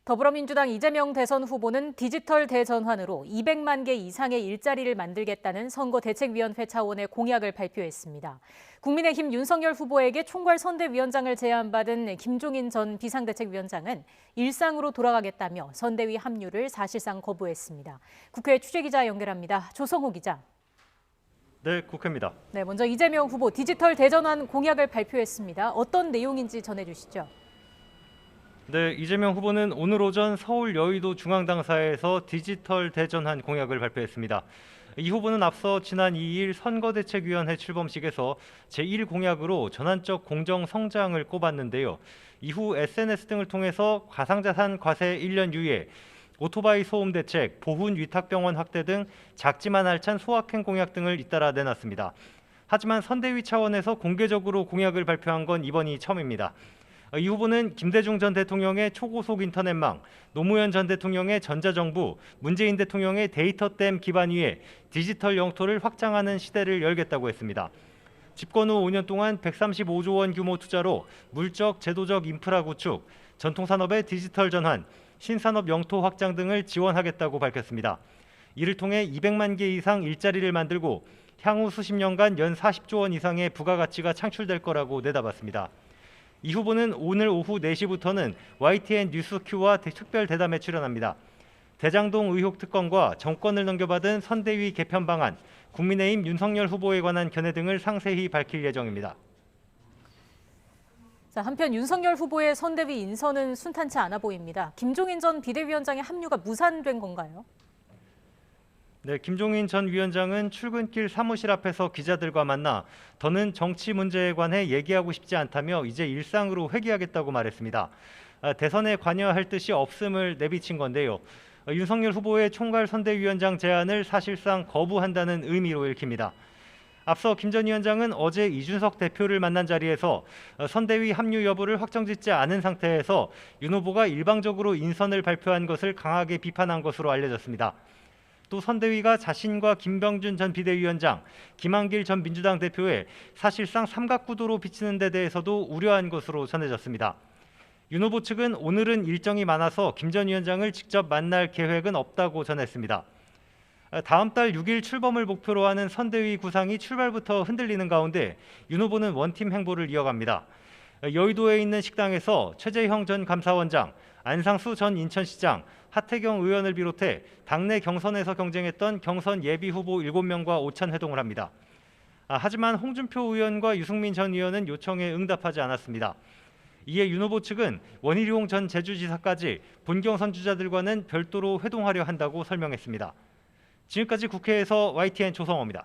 더불어민주당 이재명 대선 후보는 디지털 대전환으로 200만 개 이상의 일자리를 만들겠다는 선거대책위원회 차원의 공약을 발표했습니다. 국민의힘 윤석열 후보에게 총괄 선대위원장을 제안받은 김종인 전 비상대책위원장은 일상으로 돌아가겠다며 선대위 합류를 사실상 거부했습니다. 국회 취재기자 연결합니다. 조성호 기자. 네, 국회입니다. 네, 먼저 이재명 후보 디지털 대전환 공약을 발표했습니다. 어떤 내용인지 전해주시죠. 네, 이재명 후보는 오늘 오전 서울 여의도 중앙당사에서 디지털 대전환 공약을 발표했습니다. 이 후보는 앞서 지난 2일 선거대책위원회 출범식에서 제1공약으로 전환적 공정 성장을 꼽았는데요. 이후 SNS 등을 통해서 가상자산 과세 1년 유예, 오토바이 소음 대책, 보훈 위탁병원 확대 등 작지만 알찬 소확행 공약 등을 잇따라 내놨습니다. 하지만 선대위 차원에서 공개적으로 공약을 발표한 건 이번이 처음입니다. 이 후보는 김대중 전 대통령의 초고속 인터넷망, 노무현 전 대통령의 전자정부, 문재인 대통령의 데이터댐 기반 위에 디지털 영토를 확장하는 시대를 열겠다고 했습니다. 집권 후 5년 동안 135조 원 규모 투자로 물적, 제도적 인프라 구축, 전통산업의 디지털 전환, 신산업 영토 확장 등을 지원하겠다고 밝혔습니다. 이를 통해 200만 개 이상 일자리를 만들고 향후 수십 년간 연 40조 원 이상의 부가가치가 창출될 거라고 내다봤습니다. 이 후보는 오늘 오후 4시부터는 YTN 뉴스Q와 특별 대담에 출연합니다. 대장동 의혹 특검과 정권을 넘겨받은 선대위 개편 방안, 국민의힘 윤석열 후보에 관한 견해 등을 상세히 밝힐 예정입니다. 자, 한편 윤석열 후보의 선대위 인선은 순탄치 않아 보입니다. 김종인 전 비대위원장의 합류가 무산된 건가요? 네, 김종인 전 위원장은 출근길 사무실 앞에서 기자들과 만나 더는 정치 문제에 관해 얘기하고 싶지 않다며 이제 일상으로 회귀하겠다고 말했습니다. 대선에 관여할 뜻이 없음을 내비친 건데요. 윤석열 후보의 총괄 선대위원장 제안을 사실상 거부한다는 의미로 읽힙니다. 앞서 김 전 위원장은 어제 이준석 대표를 만난 자리에서 선대위 합류 여부를 확정짓지 않은 상태에서 윤 후보가 일방적으로 인선을 발표한 것을 강하게 비판한 것으로 알려졌습니다. 또 선대위가 자신과 김병준 전 비대위원장, 김한길 전 민주당 대표의 사실상 삼각구도로 비치는 데 대해서도 우려한 것으로 전해졌습니다. 윤 후보 측은 오늘은 일정이 많아서 김 전 위원장을 직접 만날 계획은 없다고 전했습니다. 다음 달 6일 출범을 목표로 하는 선대위 구상이 출발부터 흔들리는 가운데 윤 후보는 원팀 행보를 이어갑니다. 여의도에 있는 식당에서 최재형 전 감사원장, 안상수 전 인천시장, 하태경 의원을 비롯해 당내 경선에서 경쟁했던 경선 예비 후보 7명과 오찬 회동을 합니다. 하지만 홍준표 의원과 유승민 전 의원은 요청에 응답하지 않았습니다. 이에 윤 후보 측은 원희룡 전 제주지사까지 본경 선주자들과는 별도로 회동하려 한다고 설명했습니다. 지금까지 국회에서 YTN 조성호입니다.